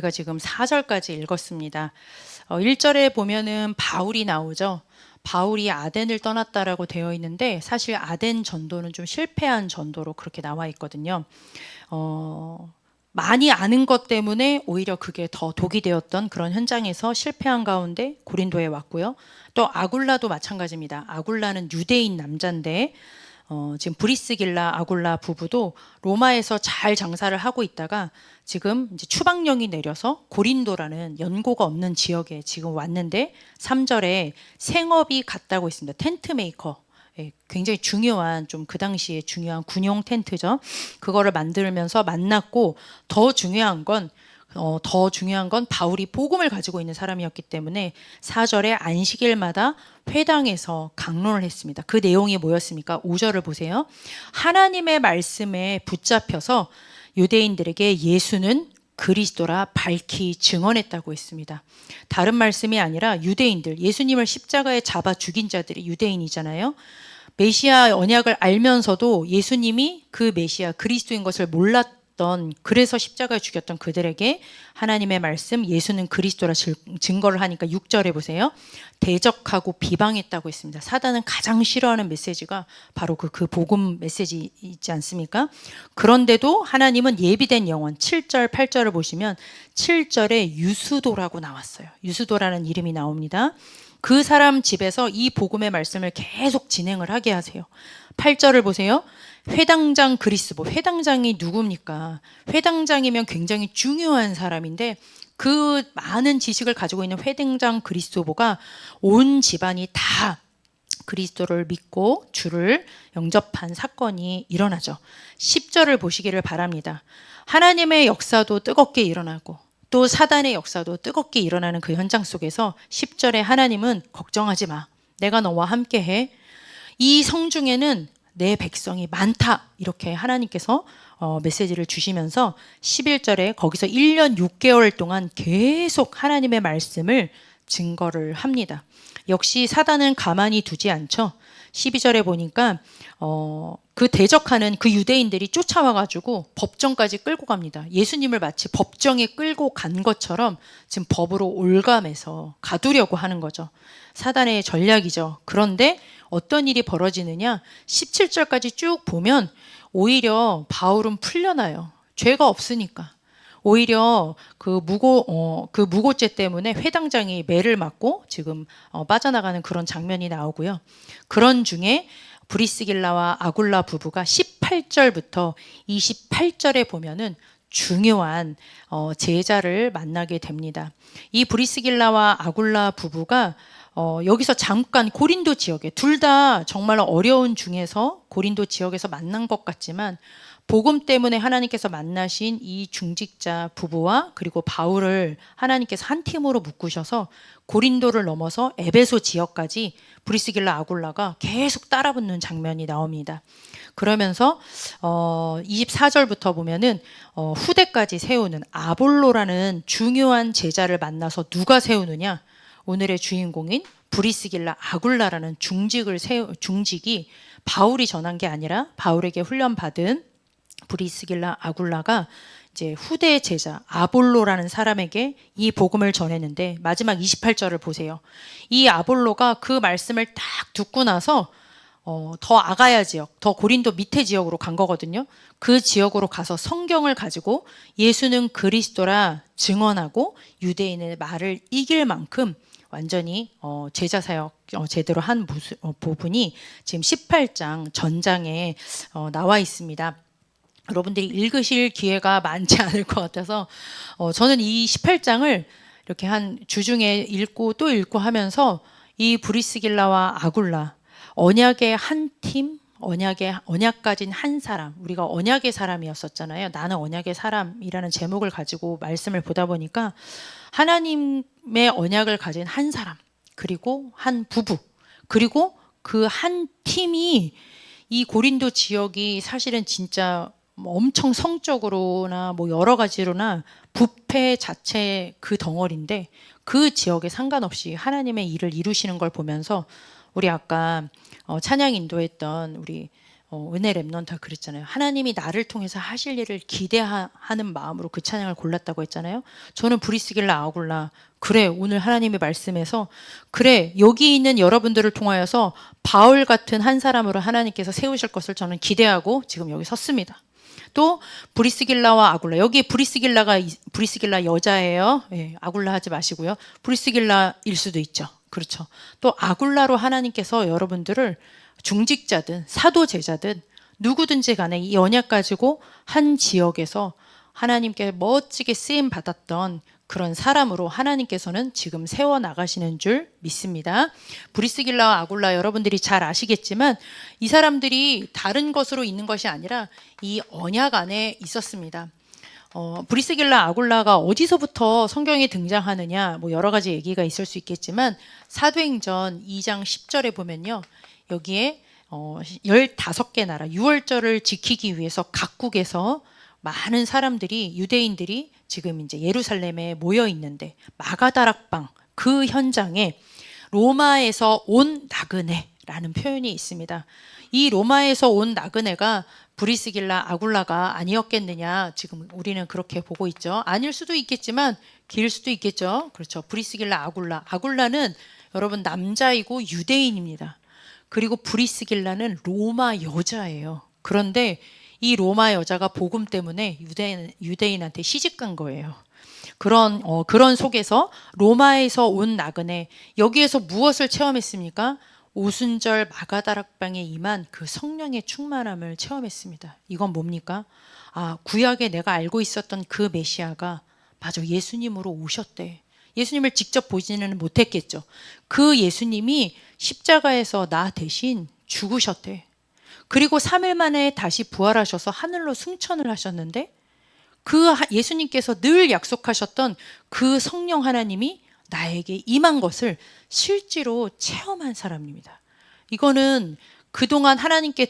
제가 지금 4절까지 읽었습니다. 1절에 보면은 바울이 나오죠. 바울이 아덴을 떠났다라고 되어 있는데 사실 아덴 전도는 좀 실패한 전도로 그렇게 나와 있거든요. 많이 아는 것 때문에 오히려 그게 더 독이 되었던 그런 현장에서 실패한 가운데 고린도에 왔고요. 또 아굴라도 마찬가지입니다. 아굴라는 유대인 남자인데 지금 브리스길라 아굴라 부부도 로마에서 잘 장사를 하고 있다가 지금 이제 추방령이 내려서 고린도라는 연고가 없는 지역에 지금 왔는데 3절에 생업이 같다고 있습니다. 텐트 메이커. 예, 굉장히 중요한 좀 그 당시에 중요한 군용 텐트죠. 그거를 만들면서 만났고 더 중요한 건 바울이 복음을 가지고 있는 사람이었기 때문에 4절에 안식일마다 회당에서 강론을 했습니다. 그 내용이 뭐였습니까? 5절을 보세요. 하나님의 말씀에 붙잡혀서 유대인들에게 예수는 그리스도라 밝히 증언했다고 했습니다. 다른 말씀이 아니라 유대인들, 예수님을 십자가에 잡아 죽인 자들이 유대인이잖아요. 메시아 언약을 알면서도 예수님이 그 메시아 그리스도인 것을 몰랐던, 그래서 십자가에 죽였던 그들에게 하나님의 말씀 예수는 그리스도라 증거를 하니까 6절에 보세요. 대적하고 비방했다고 했습니다. 사단은 가장 싫어하는 메시지가 바로 그 복음 메시지 있지 않습니까? 그런데도 하나님은 예비된 영혼 7절 8절을 보시면 7절에 유수도라고 나왔어요. 유수도라는 이름이 나옵니다. 그 사람 집에서 이 복음의 말씀을 계속 진행을 하게 하세요. 8절을 보세요. 회당장 그리스도, 회당장이 누굽니까? 회당장이면 굉장히 중요한 사람인데 그 많은 지식을 가지고 있는 회당장 그리스도보가 온 집안이 다 그리스도를 믿고 주를 영접한 사건이 일어나죠. 10절을 보시기를 바랍니다. 하나님의 역사도 뜨겁게 일어나고 또 사단의 역사도 뜨겁게 일어나는 그 현장 속에서 10절에 하나님은 걱정하지 마. 내가 너와 함께해. 이 성중에는 내 백성이 많다. 이렇게 하나님께서 메시지를 주시면서 11절에 거기서 1년 6개월 동안 계속 하나님의 말씀을 증거를 합니다. 역시 사단은 가만히 두지 않죠. 12절에 보니까 그 대적하는 그 유대인들이 쫓아와가지고 법정까지 끌고 갑니다. 예수님을 마치 법정에 끌고 간 것처럼 지금 법으로 올감해서 가두려고 하는 거죠. 사단의 전략이죠. 그런데 어떤 일이 벌어지느냐? 17절까지 쭉 보면 오히려 바울은 풀려나요. 죄가 없으니까. 오히려 그 무고죄 때문에 회당장이 매를 맞고 지금 빠져나가는 그런 장면이 나오고요. 그런 중에 브리스길라와 아굴라 부부가 18절부터 28절에 보면은 중요한 제자를 만나게 됩니다. 이 브리스길라와 아굴라 부부가 여기서 잠깐 고린도 지역에 둘 다 정말 어려운 중에서 고린도 지역에서 만난 것 같지만 복음 때문에 하나님께서 만나신 이 중직자 부부와 그리고 바울을 하나님께서 한 팀으로 묶으셔서 고린도를 넘어서 에베소 지역까지 브리스길라 아굴라가 계속 따라붙는 장면이 나옵니다. 그러면서 24절부터 보면은 후대까지 세우는 아볼로라는 중요한 제자를 만나서 누가 세우느냐? 오늘의 주인공인 브리스길라 아굴라라는 중직이 바울이 전한 게 아니라 바울에게 훈련받은 브리스길라 아굴라가 이제 후대 제자 아볼로라는 사람에게 이 복음을 전했는데 마지막 28절을 보세요. 이 아볼로가 그 말씀을 딱 듣고 나서 더 아가야 지역, 더 고린도 밑에 지역으로 간 거거든요. 그 지역으로 가서 성경을 가지고 예수는 그리스도라 증언하고 유대인의 말을 이길 만큼 완전히 제자 사역 제대로 한 부분이 지금 18장 전장에 나와 있습니다. 여러분들이 읽으실 기회가 많지 않을 것 같아서 저는 이 18장을 이렇게 한 주중에 읽고 또 읽고 하면서 이 브리스길라와 아굴라 언약의 한 팀, 언약 가진 한 사람, 우리가 언약의 사람이었었잖아요. 나는 언약의 사람이라는 제목을 가지고 말씀을 보다 보니까 하나님의 언약을 가진 한 사람, 그리고 한 부부, 그리고 그 한 팀이 이 고린도 지역이 사실은 진짜 엄청 성적으로나 뭐 여러 가지로나 부패 자체 그 덩어리인데 그 지역에 상관없이 하나님의 일을 이루시는 걸 보면서 우리 아까 찬양 인도했던 우리 은혜 랩넌트 그랬잖아요. 하나님이 나를 통해서 하실 일을 기대하는 마음으로 그 찬양을 골랐다고 했잖아요. 저는 브리스길라 아굴라, 그래 오늘 하나님의 말씀에서 그래 여기 있는 여러분들을 통하여서 바울 같은 한 사람으로 하나님께서 세우실 것을 저는 기대하고 지금 여기 섰습니다. 또 브리스길라와 아굴라, 여기 브리스길라 여자예요. 예, 아굴라 하지 마시고요. 브리스길라일 수도 있죠. 그렇죠. 또 아굴라로 하나님께서 여러분들을 중직자든 사도 제자든 누구든지 간에 이 언약 가지고 한 지역에서 하나님께 멋지게 쓰임 받았던 그런 사람으로 하나님께서는 지금 세워나가시는 줄 믿습니다. 브리스길라와 아굴라 여러분들이 잘 아시겠지만 이 사람들이 다른 것으로 있는 것이 아니라 이 언약 안에 있었습니다. 브리스길라 아굴라가 어디서부터 성경에 등장하느냐, 뭐 여러 가지 얘기가 있을 수 있겠지만 사도행전 2장 10절에 보면요, 여기에 15개 나라 6월절을 지키기 위해서 각국에서 많은 사람들이, 유대인들이 지금 이제 예루살렘에 모여 있는데 마가다락방 그 현장에 로마에서 온 나그네라는 표현이 있습니다. 이 로마에서 온 나그네가 브리스길라 아굴라가 아니었겠느냐, 지금 우리는 그렇게 보고 있죠. 아닐 수도 있겠지만 길 수도 있겠죠. 그렇죠. 브리스길라 아굴라는 여러분 남자이고 유대인입니다. 그리고 브리스길라는 로마 여자예요. 그런데 이 로마 여자가 복음 때문에 유대인한테 시집간 거예요. 그런 속에서 로마에서 온 나그네, 여기에서 무엇을 체험했습니까? 오순절 마가다락방에 임한 그 성령의 충만함을 체험했습니다. 이건 뭡니까? 구약에 내가 알고 있었던 그 메시아가 맞아, 예수님으로 오셨대. 예수님을 직접 보지는 못했겠죠. 그 예수님이 십자가에서 나 대신 죽으셨대. 그리고 3일 만에 다시 부활하셔서 하늘로 승천을 하셨는데 그 예수님께서 늘 약속하셨던 그 성령 하나님이 나에게 임한 것을 실제로 체험한 사람입니다. 이거는 그동안 하나님께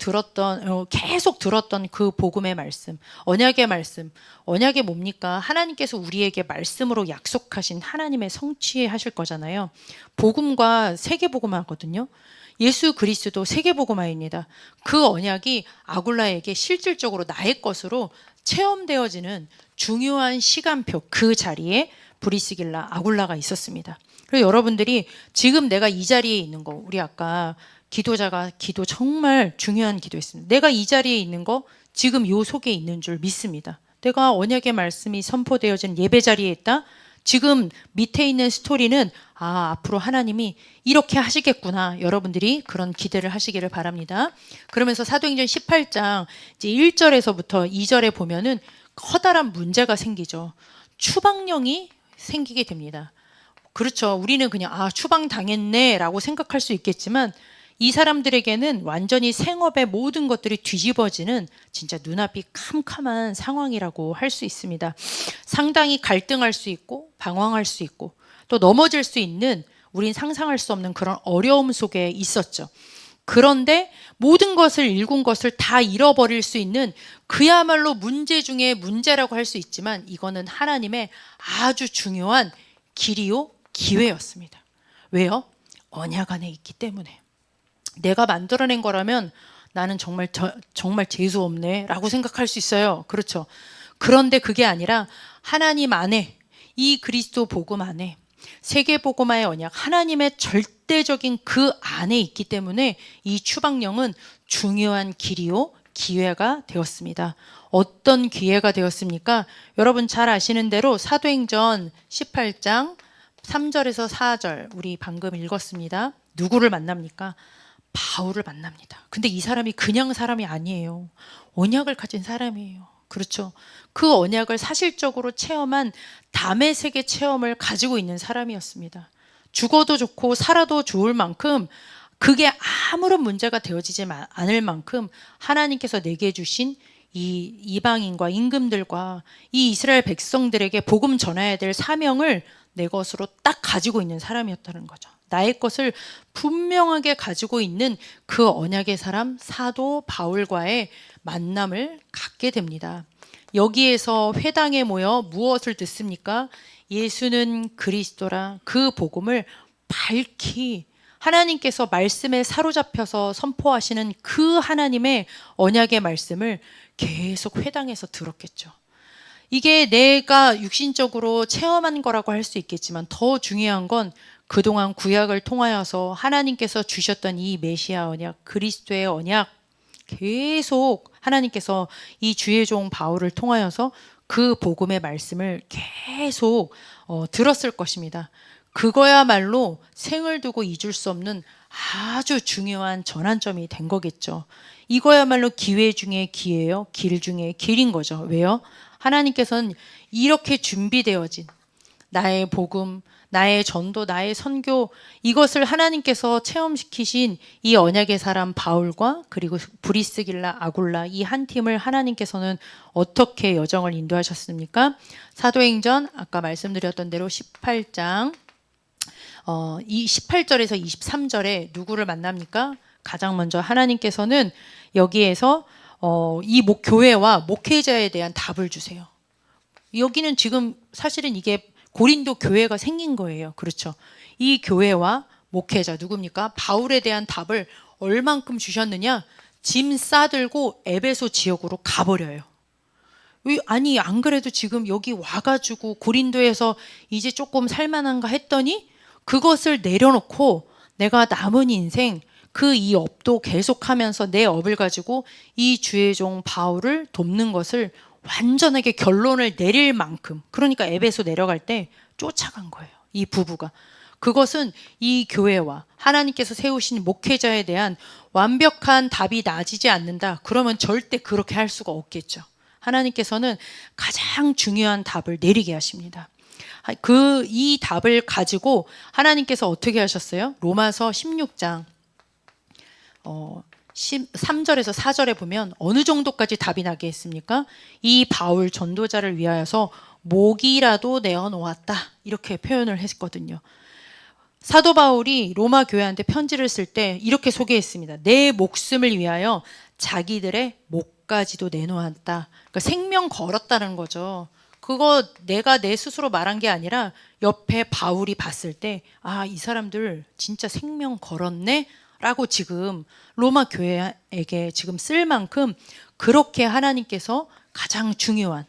계속 들었던 그 복음의 말씀, 언약의 말씀, 언약이 뭡니까? 하나님께서 우리에게 말씀으로 약속하신 하나님의 성취하실 거잖아요. 복음과 세계복음화거든요. 예수 그리스도 세계복음화입니다. 그 언약이 아굴라에게 실질적으로 나의 것으로 체험되어지는 중요한 시간표, 그 자리에 브리스길라 아굴라가 있었습니다. 그래서 여러분들이 지금 내가 이 자리에 있는 거, 우리 아까 기도 정말 중요한 기도했습니다. 내가 이 자리에 있는 거 지금 요 속에 있는 줄 믿습니다. 내가 언약의 말씀이 선포되어진 예배 자리에 있다. 지금 밑에 있는 스토리는 앞으로 하나님이 이렇게 하시겠구나. 여러분들이 그런 기대를 하시기를 바랍니다. 그러면서 사도행전 18장 이제 1절에서부터 2절에 보면은 커다란 문제가 생기죠. 추방령이 생기게 됩니다. 그렇죠. 우리는 그냥 추방 당했네 라고 생각할 수 있겠지만 이 사람들에게는 완전히 생업의 모든 것들이 뒤집어지는 진짜 눈앞이 캄캄한 상황이라고 할 수 있습니다. 상당히 갈등할 수 있고 방황할 수 있고 또 넘어질 수 있는, 우린 상상할 수 없는 그런 어려움 속에 있었죠. 그런데 모든 것을 읽은 것을 다 잃어버릴 수 있는 그야말로 문제 중에 문제라고 할 수 있지만 이거는 하나님의 아주 중요한 길이요 기회였습니다. 왜요? 언약 안에 있기 때문에. 내가 만들어낸 거라면 나는 정말 재수 없네 라고 생각할 수 있어요. 그렇죠. 그런데 그게 아니라 하나님 안에, 이 그리스도 복음 안에, 세계 복음화의 언약, 하나님의 절대적인 그 안에 있기 때문에 이 추방령은 중요한 길이요 기회가 되었습니다. 어떤 기회가 되었습니까? 여러분 잘 아시는 대로 사도행전 18장 3절에서 4절 우리 방금 읽었습니다. 누구를 만납니까? 바울을 만납니다. 근데 이 사람이 그냥 사람이 아니에요. 언약을 가진 사람이에요. 그렇죠. 그 언약을 사실적으로 체험한 담의 세계 체험을 가지고 있는 사람이었습니다. 죽어도 좋고 살아도 좋을 만큼, 그게 아무런 문제가 되어지지 않을 만큼 하나님께서 내게 주신 이 이방인과 임금들과 이 이스라엘 백성들에게 복음 전해야 될 사명을 내 것으로 딱 가지고 있는 사람이었다는 거죠. 나의 것을 분명하게 가지고 있는 그 언약의 사람 사도 바울과의 만남을 갖게 됩니다. 여기에서 회당에 모여 무엇을 듣습니까? 예수는 그리스도라, 그 복음을 밝히 하나님께서 말씀에 사로잡혀서 선포하시는 그 하나님의 언약의 말씀을 계속 회당에서 들었겠죠. 이게 내가 육신적으로 체험한 거라고 할 수 있겠지만 더 중요한 건 그동안 구약을 통하여서 하나님께서 주셨던 이 메시아 언약, 그리스도의 언약, 계속 하나님께서 이 주의 종 바울을 통하여서 그 복음의 말씀을 계속 들었을 것입니다. 그거야말로 생을 두고 잊을 수 없는 아주 중요한 전환점이 된 거겠죠. 이거야말로 기회 중에 기회요, 길 중에 길인 거죠. 왜요? 하나님께서는 이렇게 준비되어진 나의 복음, 나의 전도, 나의 선교, 이것을 하나님께서 체험시키신 이 언약의 사람 바울과 그리고 브리스길라, 아굴라 이 한 팀을 하나님께서는 어떻게 여정을 인도하셨습니까? 사도행전 아까 말씀드렸던 대로 18장 이 18절에서 23절에 누구를 만납니까? 가장 먼저 하나님께서는 여기에서 이 교회와 목회자에 대한 답을 주세요. 여기는 지금 사실은 이게 고린도 교회가 생긴 거예요. 그렇죠? 이 교회와 목회자 누굽니까? 바울에 대한 답을 얼만큼 주셨느냐? 짐 싸들고 에베소 지역으로 가버려요. 아니 안 그래도 지금 여기 와가지고 고린도에서 이제 조금 살만한가 했더니 그것을 내려놓고 내가 남은 인생 그 이 업도 계속하면서 내 업을 가지고 이 주의 종 바울을 돕는 것을 완전하게 결론을 내릴 만큼, 그러니까 에베소 내려갈 때 쫓아간 거예요. 이 부부가. 그것은 이 교회와 하나님께서 세우신 목회자에 대한 완벽한 답이 나지지 않는다. 그러면 절대 그렇게 할 수가 없겠죠. 하나님께서는 가장 중요한 답을 내리게 하십니다. 이 답을 가지고 하나님께서 어떻게 하셨어요? 로마서 16장 3절에서 4절에 보면 어느 정도까지 답이 나게 했습니까? 이 바울 전도자를 위하여서 목이라도 내어놓았다, 이렇게 표현을 했거든요. 사도 바울이 로마 교회한테 편지를 쓸 때 이렇게 소개했습니다. 내 목숨을 위하여 자기들의 목까지도 내놓았다. 그러니까 생명 걸었다는 거죠. 그거 내가 내 스스로 말한 게 아니라 옆에 바울이 봤을 때 이 사람들 진짜 생명 걸었네 라고 지금 로마 교회에게 지금 쓸 만큼 그렇게 하나님께서 가장 중요한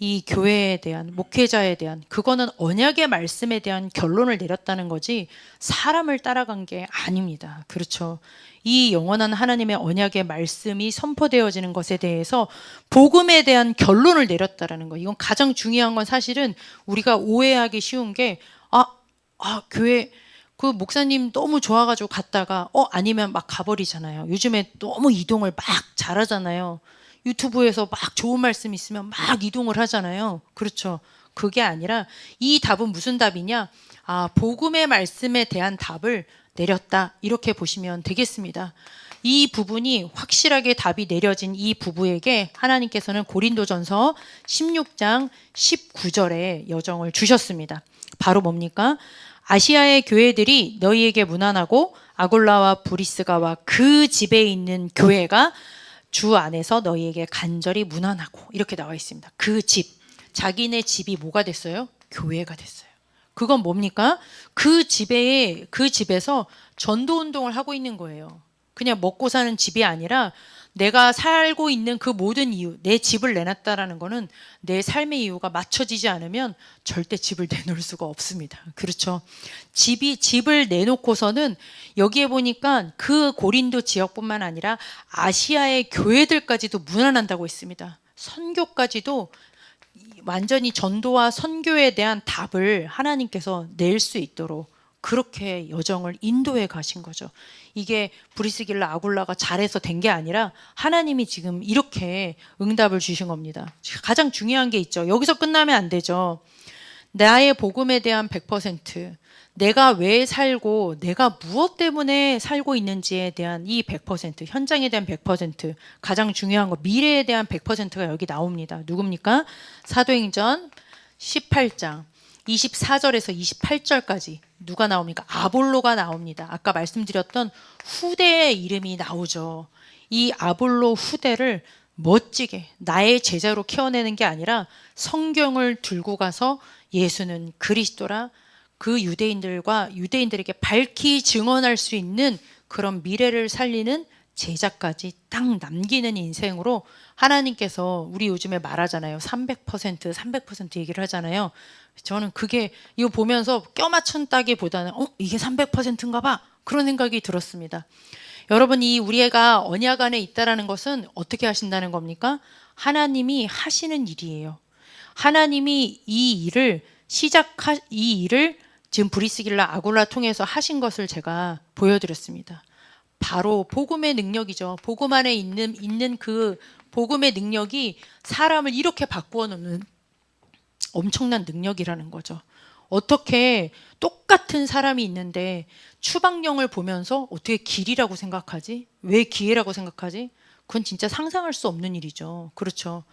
이 교회에 대한, 목회자에 대한, 그거는 언약의 말씀에 대한 결론을 내렸다는 거지 사람을 따라간 게 아닙니다. 그렇죠? 이 영원한 하나님의 언약의 말씀이 선포되어지는 것에 대해서 복음에 대한 결론을 내렸다라는 거. 이건 가장 중요한 건 사실은 우리가 오해하기 쉬운 게 교회 그 목사님 너무 좋아가지고 갔다가 아니면 막 가버리잖아요. 요즘에 너무 이동을 막 잘하잖아요. 유튜브에서 막 좋은 말씀 있으면 막 이동을 하잖아요. 그렇죠? 그게 아니라 이 답은 무슨 답이냐? 복음의 말씀에 대한 답을 내렸다, 이렇게 보시면 되겠습니다. 이 부분이 확실하게 답이 내려진 이 부부에게 하나님께서는 고린도전서 16장 19절에 여정을 주셨습니다. 바로 뭡니까? 아시아의 교회들이 너희에게 문안하고 아굴라와 브리스가와 그 집에 있는 교회가 주 안에서 너희에게 간절히 문안하고, 이렇게 나와 있습니다. 그 집, 자기네 집이 뭐가 됐어요? 교회가 됐어요. 그건 뭡니까? 그 집에서 전도 운동을 하고 있는 거예요. 그냥 먹고 사는 집이 아니라 내가 살고 있는 그 모든 이유, 내 집을 내놨다라는 거는 내 삶의 이유가 맞춰지지 않으면 절대 집을 내놓을 수가 없습니다. 그렇죠? 집을 내놓고서는 여기에 보니까 그 고린도 지역뿐만 아니라 아시아의 교회들까지도 문안한다고 했습니다. 선교까지도 완전히 전도와 선교에 대한 답을 하나님께서 낼 수 있도록 그렇게 여정을 인도해 가신 거죠. 이게 브리스길라, 아굴라가 잘해서 된 게 아니라 하나님이 지금 이렇게 응답을 주신 겁니다. 가장 중요한 게 있죠. 여기서 끝나면 안 되죠. 나의 복음에 대한 100%, 내가 왜 살고 내가 무엇 때문에 살고 있는지에 대한 이 100%, 현장에 대한 100%, 가장 중요한 거 미래에 대한 100%가 여기 나옵니다. 누굽니까? 사도행전 18장 24절에서 28절까지 누가 나옵니까? 아볼로가 나옵니다. 아까 말씀드렸던 후대의 이름이 나오죠. 이 아볼로 후대를 멋지게 나의 제자로 키워내는 게 아니라 성경을 들고 가서 예수는 그리스도라, 그 유대인들에게 밝히 증언할 수 있는 그런 미래를 살리는 제자까지 딱 남기는 인생으로 하나님께서, 우리 요즘에 말하잖아요. 300% 얘기를 하잖아요. 저는 그게 이거 보면서 껴맞춘다기보다는 이게 300%인가 봐, 그런 생각이 들었습니다. 여러분, 이 우리 애가 언약 안에 있다라는 것은 어떻게 하신다는 겁니까? 하나님이 하시는 일이에요. 하나님이 이 일을 지금 브리스길라 아굴라 통해서 하신 것을 제가 보여드렸습니다. 바로 복음의 능력이죠. 복음 안에 있는 그 복음의 능력이 사람을 이렇게 바꾸어 놓는 엄청난 능력이라는 거죠. 어떻게 똑같은 사람이 있는데 추방령을 보면서 어떻게 길이라고 생각하지? 왜 기회라고 생각하지? 그건 진짜 상상할 수 없는 일이죠. 그렇죠.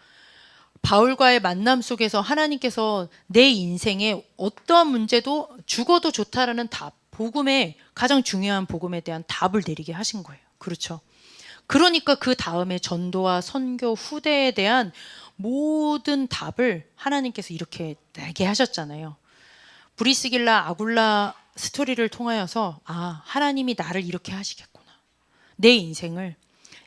바울과의 만남 속에서 하나님께서 내 인생에 어떠한 문제도 죽어도 좋다라는 답, 가장 중요한 복음에 대한 답을 내리게 하신 거예요. 그렇죠. 그러니까 그 다음에 전도와 선교, 후대에 대한 모든 답을 하나님께서 이렇게 내게 하셨잖아요. 브리스길라 아굴라 스토리를 통하여서 하나님이 나를 이렇게 하시겠구나. 내 인생을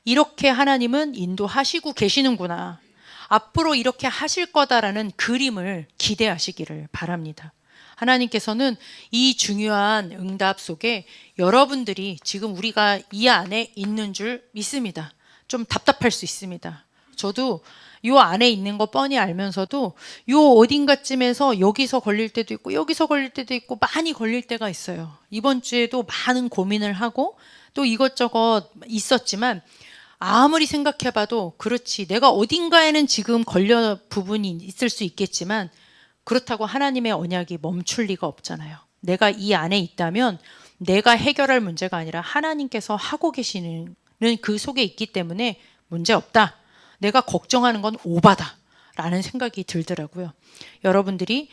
이렇게 하나님은 인도하시고 계시는구나. 앞으로 이렇게 하실 거다라는 그림을 기대하시기를 바랍니다. 하나님께서는 이 중요한 응답 속에 여러분들이 지금 우리가 이 안에 있는 줄 믿습니다. 좀 답답할 수 있습니다. 저도 요 안에 있는 거 뻔히 알면서도 요 어딘가쯤에서 여기서 걸릴 때도 있고 여기서 걸릴 때도 있고 많이 걸릴 때가 있어요. 이번 주에도 많은 고민을 하고 또 이것저것 있었지만 아무리 생각해봐도 그렇지, 내가 어딘가에는 지금 걸려 부분이 있을 수 있겠지만 그렇다고 하나님의 언약이 멈출 리가 없잖아요. 내가 이 안에 있다면 내가 해결할 문제가 아니라 하나님께서 하고 계시는 그 속에 있기 때문에 문제 없다. 내가 걱정하는 건 오바다 라는 생각이 들더라고요. 여러분들이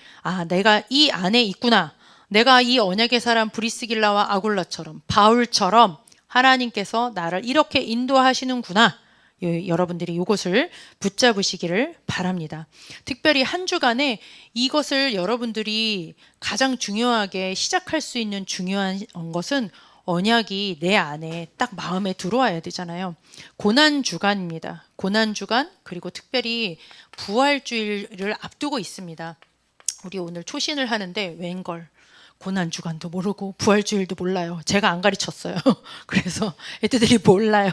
내가 이 안에 있구나. 내가 이 언약의 사람 브리스길라와 아굴라처럼, 바울처럼 하나님께서 나를 이렇게 인도하시는구나. 여러분들이 이것을 붙잡으시기를 바랍니다. 특별히 한 주간에 이것을 여러분들이 가장 중요하게 시작할 수 있는 중요한 것은 언약이 내 안에 딱 마음에 들어와야 되잖아요. 고난주간입니다. 고난주간, 그리고 특별히 부활주일을 앞두고 있습니다. 우리 오늘 초신을 하는데 웬걸 고난주간도 모르고 부활주일도 몰라요. 제가 안 가르쳤어요. 그래서 애들이 몰라요.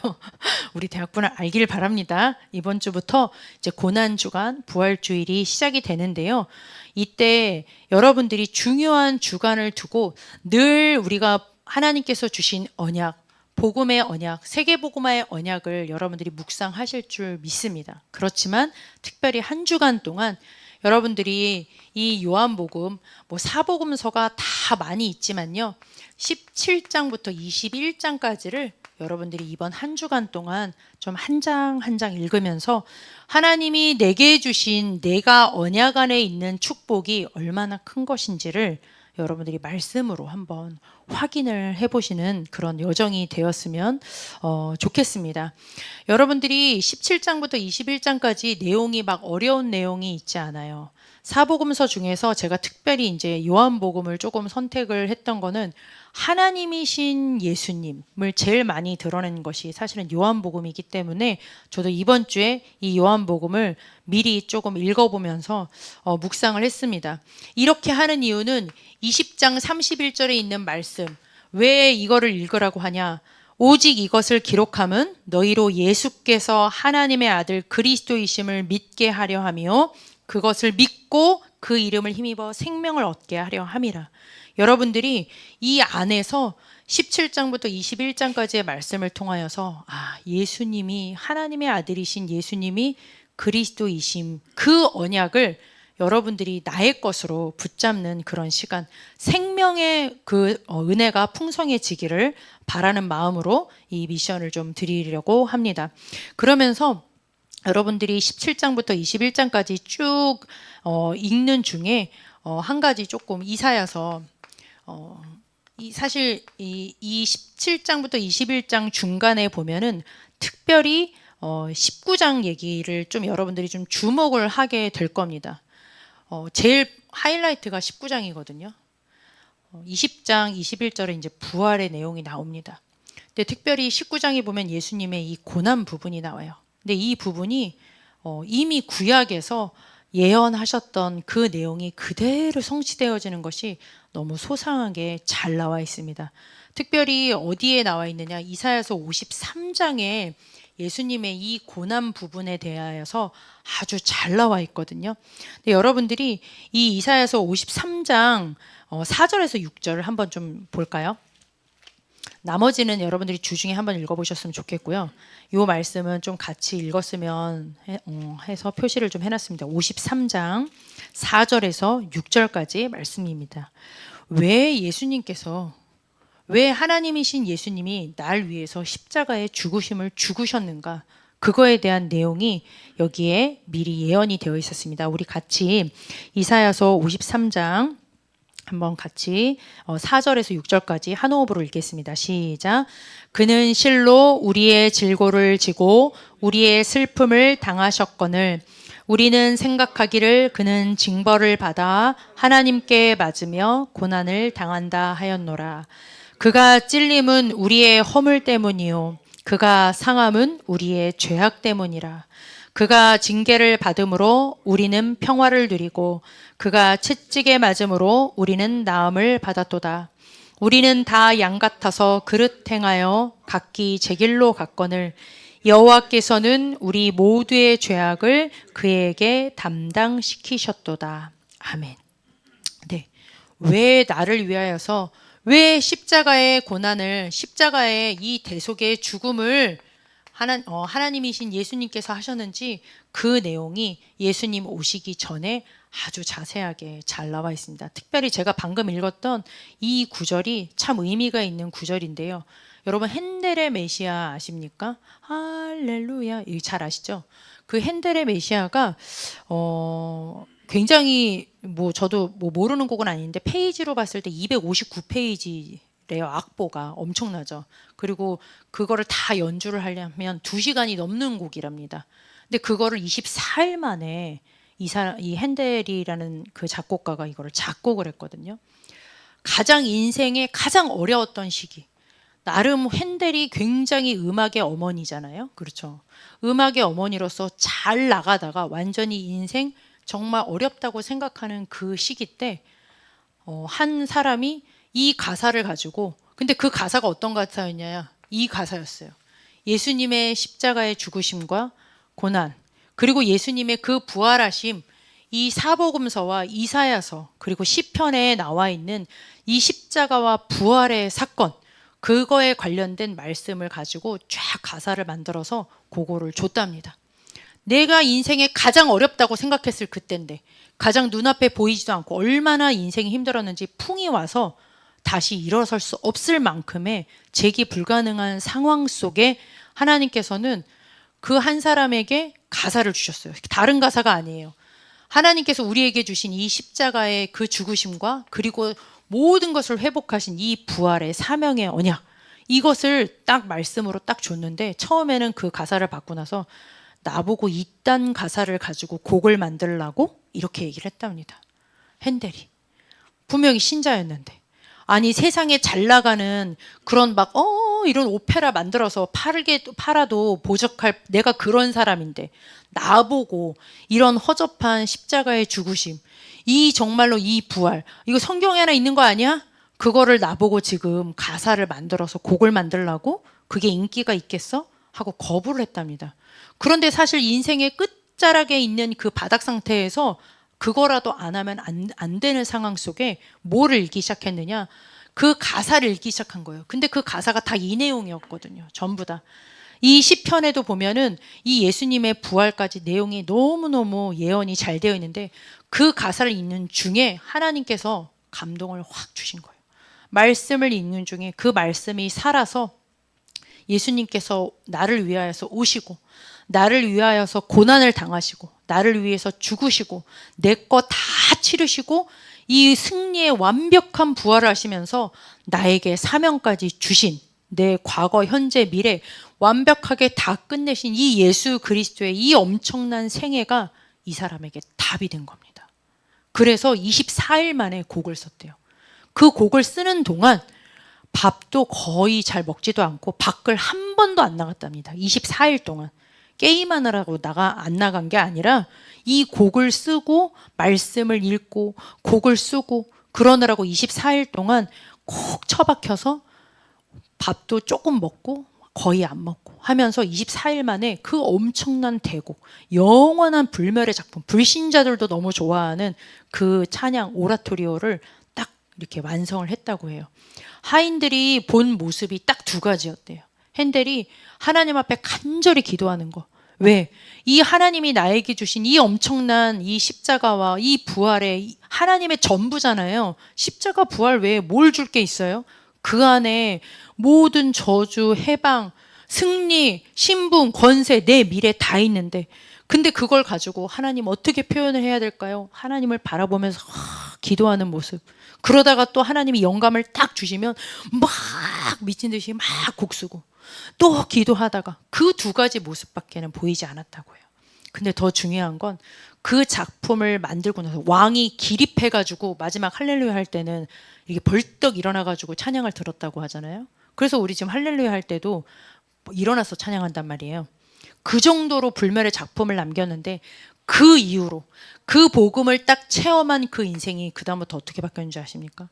우리 대학분을 알기를 바랍니다. 이번 주부터 이제 고난주간, 부활주일이 시작이 되는데요. 이때 여러분들이 중요한 주간을 두고 늘 우리가 하나님께서 주신 언약, 복음의 언약, 세계복음화의 언약을 여러분들이 묵상하실 줄 믿습니다. 그렇지만 특별히 한 주간 동안 여러분들이 이 요한복음, 사복음서가 다 많이 있지만요, 17장부터 21장까지를 여러분들이 이번 한 주간 동안 좀 한 장 한 장 읽으면서 하나님이 내게 주신 내가 언약 안에 있는 축복이 얼마나 큰 것인지를 여러분들이 말씀으로 한번 확인을 해보시는 그런 여정이 되었으면 좋겠습니다. 여러분들이 17장부터 21장까지 내용이 막 어려운 내용이 있지 않아요. 사복음서 중에서 제가 특별히 이제 요한복음을 조금 선택을 했던 거는 하나님이신 예수님을 제일 많이 드러낸 것이 사실은 요한복음이기 때문에 저도 이번 주에 이 요한복음을 미리 조금 읽어보면서 묵상을 했습니다. 이렇게 하는 이유는 20장 31절에 있는 말씀, 왜 이거를 읽으라고 하냐? 오직 이것을 기록함은 너희로 예수께서 하나님의 아들 그리스도이심을 믿게 하려 하며 그것을 믿고 그 이름을 힘입어 생명을 얻게 하려 함이라. 여러분들이 이 안에서 17장부터 21장까지의 말씀을 통하여서 예수님이, 하나님의 아들이신 예수님이 그리스도이심, 그 언약을 여러분들이 나의 것으로 붙잡는 그런 시간, 생명의 그 은혜가 풍성해지기를 바라는 마음으로 이 미션을 좀 드리려고 합니다. 그러면서 여러분들이 17장부터 21장까지 쭉 읽는 중에 한 가지 조금 이사야서, 사실 이 17장부터 21장 중간에 보면은 특별히 19장 얘기를 좀 여러분들이 좀 주목을 하게 될 겁니다. 제일 하이라이트가 19장이거든요. 20장 21절에 이제 부활의 내용이 나옵니다. 근데 특별히 19장에 보면 예수님의 이 고난 부분이 나와요. 근데 이 부분이 이미 구약에서 예언하셨던 그 내용이 그대로 성취되어지는 것이 너무 소상하게 잘 나와 있습니다. 특별히 어디에 나와 있느냐? 이사야서 53장에 예수님의 이 고난 부분에 대하여서 아주 잘 나와 있거든요. 근데 여러분들이 이 이사야서 53장 4절에서 6절을 한번 좀 볼까요? 나머지는 여러분들이 주중에 한번 읽어보셨으면 좋겠고요. 이 말씀은 좀 같이 읽었으면 해서 표시를 좀 해놨습니다. 53장 4절에서 6절까지 말씀입니다. 왜 하나님이신 예수님이 날 위해서 십자가의 죽으심을 죽으셨는가? 그거에 대한 내용이 여기에 미리 예언이 되어 있었습니다. 우리 같이 이사야서 53장 한번 같이 4절에서 6절까지 한 호흡으로 읽겠습니다. 시작. 그는 실로 우리의 질고를 지고 우리의 슬픔을 당하셨거늘 우리는 생각하기를 그는 징벌을 받아 하나님께 맞으며 고난을 당한다 하였노라. 그가 찔림은 우리의 허물 때문이요 그가 상함은 우리의 죄악 때문이라. 그가 징계를 받음으로 우리는 평화를 누리고 그가 채찍에 맞음으로 우리는 나음을 받았도다. 우리는 다 양 같아서 그릇 행하여 각기 제 길로 갔거늘 여호와께서는 우리 모두의 죄악을 그에게 담당시키셨도다. 아멘. 네. 왜 나를 위하여서 왜 십자가의 고난을 십자가의 이 대속의 죽음을 하나님이신 예수님께서 하셨는지 그 내용이 예수님 오시기 전에 아주 자세하게 잘 나와 있습니다. 특별히 제가 방금 읽었던 이 구절이 참 의미가 있는 구절인데요. 여러분 핸델의 메시아 아십니까? 할렐루야. 이거 잘 아시죠? 그 핸델의 메시아가 굉장히 저도 모르는 곡은 아닌데 페이지로 봤을 때 259페이지 래요. 악보가 엄청나죠. 그리고 그거를 다 연주를 하려면 2시간이 넘는 곡이랍니다. 근데 그거를 24일 만에 이 핸델이라는 그 작곡가가 이거를 작곡을 했거든요. 인생의 가장 어려웠던 시기. 나름 핸델이 굉장히 음악의 어머니잖아요. 그렇죠. 음악의 어머니로서 잘 나가다가 완전히 인생 정말 어렵다고 생각하는 그 시기 때 한 사람이 이 가사를 가지고 근데 그 가사가 어떤 가사였냐? 이 가사였어요. 예수님의 십자가의 죽으심과 고난 그리고 예수님의 그 부활하심 이 사복음서와 이사야서 그리고 시편에 나와 있는 이 십자가와 부활의 사건 그거에 관련된 말씀을 가지고 쫙 가사를 만들어서 그거를 줬답니다. 내가 인생에 가장 어렵다고 생각했을 그때인데 가장 눈앞에 보이지도 않고 얼마나 인생이 힘들었는지 풍이 와서 다시 일어설 수 없을 만큼의 재기 불가능한 상황 속에 하나님께서는 그 한 사람에게 가사를 주셨어요. 다른 가사가 아니에요. 하나님께서 우리에게 주신 이 십자가의 그 죽으심과 그리고 모든 것을 회복하신 이 부활의 사명의 언약 이것을 딱 말씀으로 딱 줬는데 처음에는 그 가사를 받고 나서 나보고 이딴 가사를 가지고 곡을 만들라고 이렇게 얘기를 했답니다. 핸델이 분명히 신자였는데 아니 세상에 잘 나가는 그런 이런 오페라 만들어서 팔아도 보적할 내가 그런 사람인데 나보고 이런 허접한 십자가의 죽으심 정말로 이 부활 이거 성경에 하나 있는 거 아니야? 그거를 나보고 지금 가사를 만들어서 곡을 만들라고? 그게 인기가 있겠어? 하고 거부를 했답니다. 그런데 사실 인생의 끝자락에 있는 그 바닥 상태에서 그거라도 안 하면 안 되는 상황 속에 뭐를 읽기 시작했느냐? 그 가사를 읽기 시작한 거예요. 근데 그 가사가 다 이 내용이었거든요. 전부 다. 이 시편에도 보면은 이 예수님의 부활까지 내용이 너무너무 예언이 잘 되어 있는데 그 가사를 읽는 중에 하나님께서 감동을 확 주신 거예요. 말씀을 읽는 중에 그 말씀이 살아서 예수님께서 나를 위하여서 오시고 나를 위하여서 고난을 당하시고 나를 위해서 죽으시고 내 거 다 치르시고 이 승리의 완벽한 부활을 하시면서 나에게 사명까지 주신 내 과거, 현재, 미래 완벽하게 다 끝내신 이 예수 그리스도의 이 엄청난 생애가 이 사람에게 답이 된 겁니다. 그래서 24일 만에 곡을 썼대요. 그 곡을 쓰는 동안 밥도 거의 잘 먹지도 않고 밖을 한 번도 안 나갔답니다. 24일 동안. 게임하느라고 안 나간 게 아니라 이 곡을 쓰고 말씀을 읽고 곡을 쓰고 그러느라고 24일 동안 콕 처박혀서 밥도 조금 먹고 거의 안 먹고 하면서 24일 만에 그 엄청난 대곡, 영원한 불멸의 작품, 불신자들도 너무 좋아하는 그 찬양 오라토리오를 딱 이렇게 완성을 했다고 해요. 하인들이 본 모습이 딱 두 가지였대요. 핸델이 하나님 앞에 간절히 기도하는 거. 왜? 이 하나님이 나에게 주신 이 엄청난 이 십자가와 이 부활의 하나님의 전부잖아요. 십자가 부활 외에 뭘 줄 게 있어요? 그 안에 모든 저주, 해방, 승리, 신분, 권세, 내 미래 다 있는데 근데 그걸 가지고 하나님 어떻게 표현을 해야 될까요? 하나님을 바라보면서 기도하는 모습. 그러다가 또 하나님이 영감을 딱 주시면 막 미친 듯이 막 곡 쓰고 또 기도하다가 그 두 가지 모습밖에는 보이지 않았다고 해요. 근데 더 중요한 건 그 작품을 만들고 나서 왕이 기립해가지고 마지막 할렐루야 할 때는 이게 벌떡 일어나가지고 찬양을 들었다고 하잖아요. 그래서 우리 지금 할렐루야 할 때도 일어나서 찬양한단 말이에요. 그 정도로 불멸의 작품을 남겼는데 그 이후로 그 복음을 딱 체험한 그 인생이 그 다음부터 어떻게 바뀌었는지 아십니까?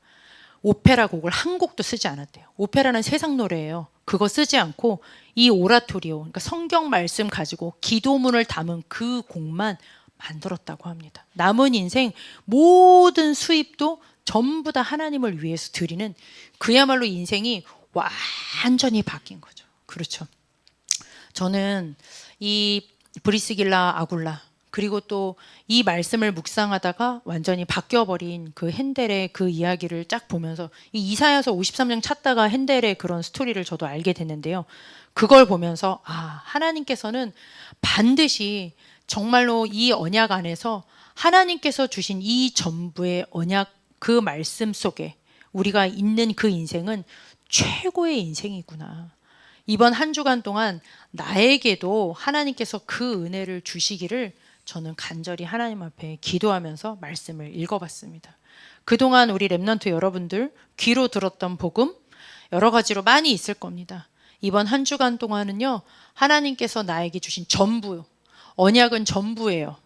오페라 곡을 한 곡도 쓰지 않았대요. 오페라는 세상 노래예요. 그거 쓰지 않고 이 오라토리오, 그러니까 성경 말씀 가지고 기도문을 담은 그 곡만 만들었다고 합니다. 남은 인생 모든 수입도 전부 다 하나님을 위해서 드리는 그야말로 인생이 완전히 바뀐 거죠. 그렇죠. 저는 이 브리스길라 아굴라 그리고 또 이 말씀을 묵상하다가 완전히 바뀌어버린 그 핸델의 그 이야기를 쫙 보면서 이 이사야서 53장 찾다가 핸델의 그런 스토리를 저도 알게 됐는데요. 그걸 보면서 하나님께서는 반드시 정말로 이 언약 안에서 하나님께서 주신 이 전부의 언약 그 말씀 속에 우리가 있는 그 인생은 최고의 인생이구나. 이번 한 주간 동안 나에게도 하나님께서 그 은혜를 주시기를 저는 간절히 하나님 앞에 기도하면서 말씀을 읽어봤습니다. 그동안 우리 렘넌트 여러분들 귀로 들었던 복음 여러 가지로 많이 있을 겁니다. 이번 한 주간 동안은요, 하나님께서 나에게 주신 전부, 언약은 전부예요.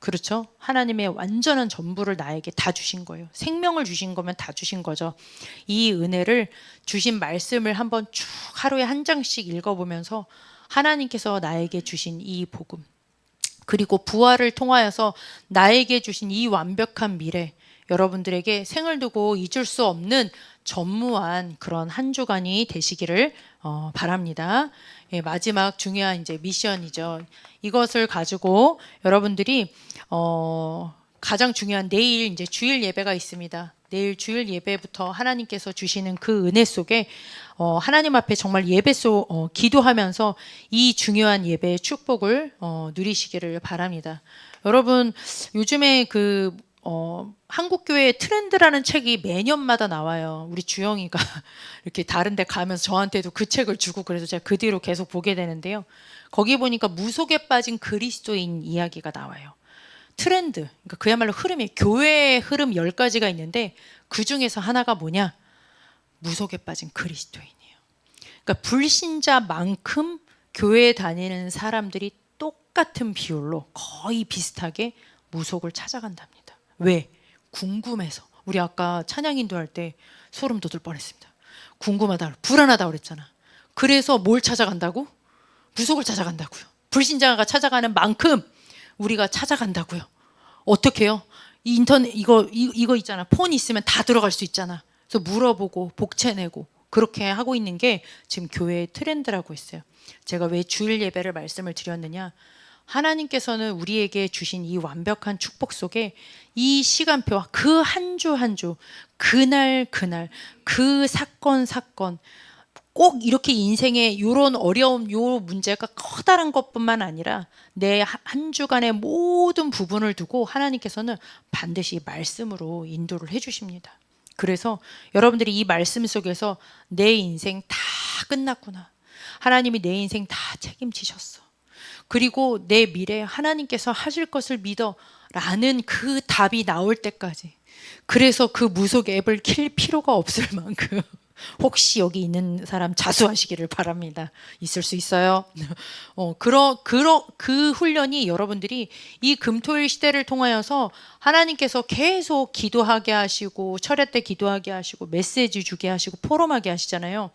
그렇죠? 하나님의 완전한 전부를 나에게 다 주신 거예요. 생명을 주신 거면 다 주신 거죠. 이 은혜를 주신 말씀을 한번 쭉 하루에 한 장씩 읽어보면서 하나님께서 나에게 주신 이 복음 그리고 부활을 통하여서 나에게 주신 이 완벽한 미래 여러분들에게 생을 두고 잊을 수 없는 전무한 그런 한 주간이 되시기를 바랍니다. 예, 마지막 중요한 이제 미션이죠. 이것을 가지고 여러분들이 가장 중요한 내일 이제 주일 예배가 있습니다. 내일 주일 예배부터 하나님께서 주시는 그 은혜 속에 하나님 앞에 정말 예배 속 기도하면서 이 중요한 예배의 축복을 누리시기를 바랍니다. 여러분 요즘에 한국교회 트렌드라는 책이 매년마다 나와요. 우리 주영이가 이렇게 다른 데 가면서 저한테도 그 책을 주고 그래서 제가 그 뒤로 계속 보게 되는데요. 거기 보니까 무속에 빠진 그리스도인 이야기가 나와요. 트렌드, 그러니까 그야말로 흐름이 교회의 흐름 10가지가 있는데 그 중에서 하나가 뭐냐? 무속에 빠진 그리스도인이에요. 그러니까 불신자만큼 교회에 다니는 사람들이 똑같은 비율로 거의 비슷하게 무속을 찾아간답니다. 왜? 궁금해서. 우리 아까 찬양 인도할 때 소름 돋을 뻔했습니다. 궁금하다, 불안하다 그랬잖아. 그래서 뭘 찾아간다고? 무속을 찾아간다고요. 불신자가 찾아가는 만큼 우리가 찾아간다고요. 어떻게 해요? 인터넷 이거 있잖아. 폰 있으면 다 들어갈 수 있잖아. 그래서 물어보고 복채내고 그렇게 하고 있는 게 지금 교회의 트렌드라고 했어요. 제가 왜 주일 예배를 말씀을 드렸느냐? 하나님께서는 우리에게 주신 이 완벽한 축복 속에 이 시간표와 그 한 주 한 주 그날 그 사건 꼭 이렇게 인생에 이런 어려움, 요 문제가 커다란 것뿐만 아니라 내 한 주간의 모든 부분을 두고 하나님께서는 반드시 말씀으로 인도를 해주십니다. 그래서 여러분들이 이 말씀 속에서 내 인생 다 끝났구나. 하나님이 내 인생 다 책임지셨어. 그리고 내 미래 하나님께서 하실 것을 믿어 라는 그 답이 나올 때까지. 그래서 그 무속 앱을 킬 필요가 없을 만큼 혹시 여기 있는 사람 자수하시기를 바랍니다. 있을 수 있어요. 그 훈련이 여러분들이 이 금토일 시대를 통하여서 하나님께서 계속 기도하게 하시고 철야 때 기도하게 하시고 메시지 주게 하시고 포럼하게 하시잖아요.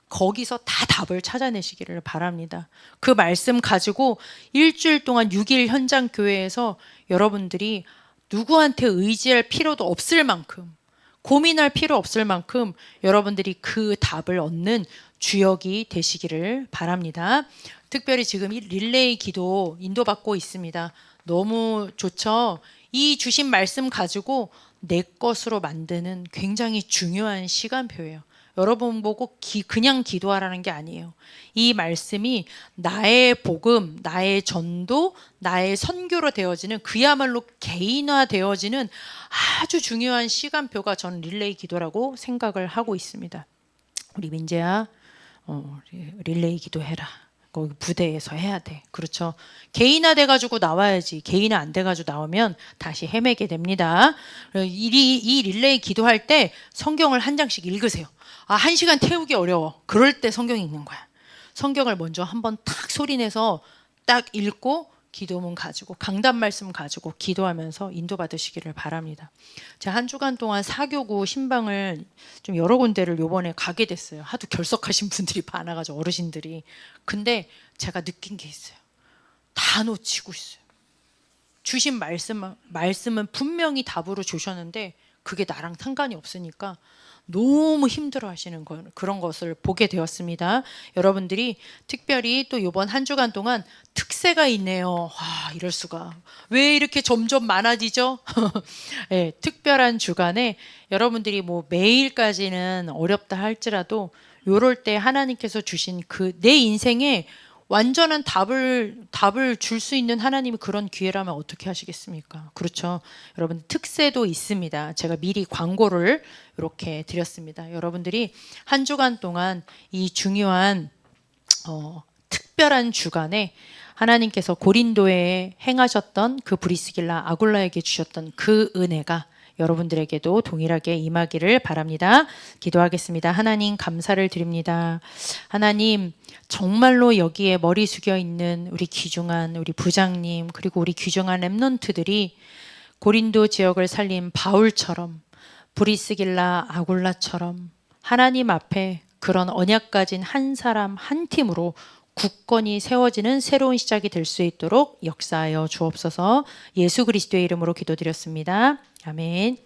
거기서 다 답을 찾아내시기를 바랍니다. 그 말씀 가지고 일주일 동안 6일 현장 교회에서 여러분들이 누구한테 의지할 필요도 없을 만큼, 고민할 필요 없을 만큼 여러분들이 그 답을 얻는 주역이 되시기를 바랍니다. 특별히 지금 이 릴레이 기도 인도받고 있습니다. 너무 좋죠? 이 주신 말씀 가지고 내 것으로 만드는 굉장히 중요한 시간표예요. 여러분 보고 그냥 기도하라는 게 아니에요. 이 말씀이 나의 복음, 나의 전도, 나의 선교로 되어지는, 그야말로 개인화 되어지는 아주 중요한 시간표가 저는 릴레이 기도라고 생각을 하고 있습니다. 우리 민재야, 릴레이 기도해라. 거기 부대에서 해야 돼. 그렇죠. 개인화 돼가지고 나와야지. 개인화 안 돼가지고 나오면 다시 헤매게 됩니다. 이 릴레이 기도할 때 성경을 한 장씩 읽으세요. 아, 1시간 태우기 어려워. 그럴 때 성경 읽는 거야. 성경을 먼저 한번 탁 소리내서 딱 읽고 기도문 가지고 강단 말씀 가지고 기도하면서 인도받으시기를 바랍니다. 제가 한 주간 동안 사교구 신방을 좀 여러 군데를 요번에 가게 됐어요. 하도 결석하신 분들이 많아가지고 어르신들이. 근데 제가 느낀 게 있어요. 다 놓치고 있어요. 주신 말씀은 분명히 답으로 주셨는데 그게 나랑 상관이 없으니까 너무 힘들어 하시는 그런 것을 보게 되었습니다. 여러분들이 특별히 또 이번 한 주간 동안 특세가 있네요. 와, 이럴 수가. 왜 이렇게 점점 많아지죠? 네, 특별한 주간에 여러분들이 뭐 매일까지는 어렵다 할지라도 요럴 때 하나님께서 주신 그 내 인생에 완전한 답을 줄 수 있는 하나님이 그런 기회라면 어떻게 하시겠습니까? 그렇죠. 여러분, 특세도 있습니다. 제가 미리 광고를 이렇게 드렸습니다. 여러분들이 한 주간 동안 이 중요한 특별한 주간에 하나님께서 고린도에 행하셨던 그 브리스길라 아굴라에게 주셨던 그 은혜가 여러분들에게도 동일하게 임하기를 바랍니다. 기도하겠습니다. 하나님, 감사를 드립니다. 하나님, 정말로 여기에 머리 숙여 있는 우리 귀중한 우리 부장님, 그리고 우리 귀중한 랩런트들이 고린도 지역을 살린 바울처럼, 브리스길라 아굴라처럼 하나님 앞에 그런 언약 가진 한 사람 한 팀으로 굳건히 세워지는 새로운 시작이 될 수 있도록 역사하여 주옵소서. 예수 그리스도의 이름으로 기도드렸습니다. 아멘.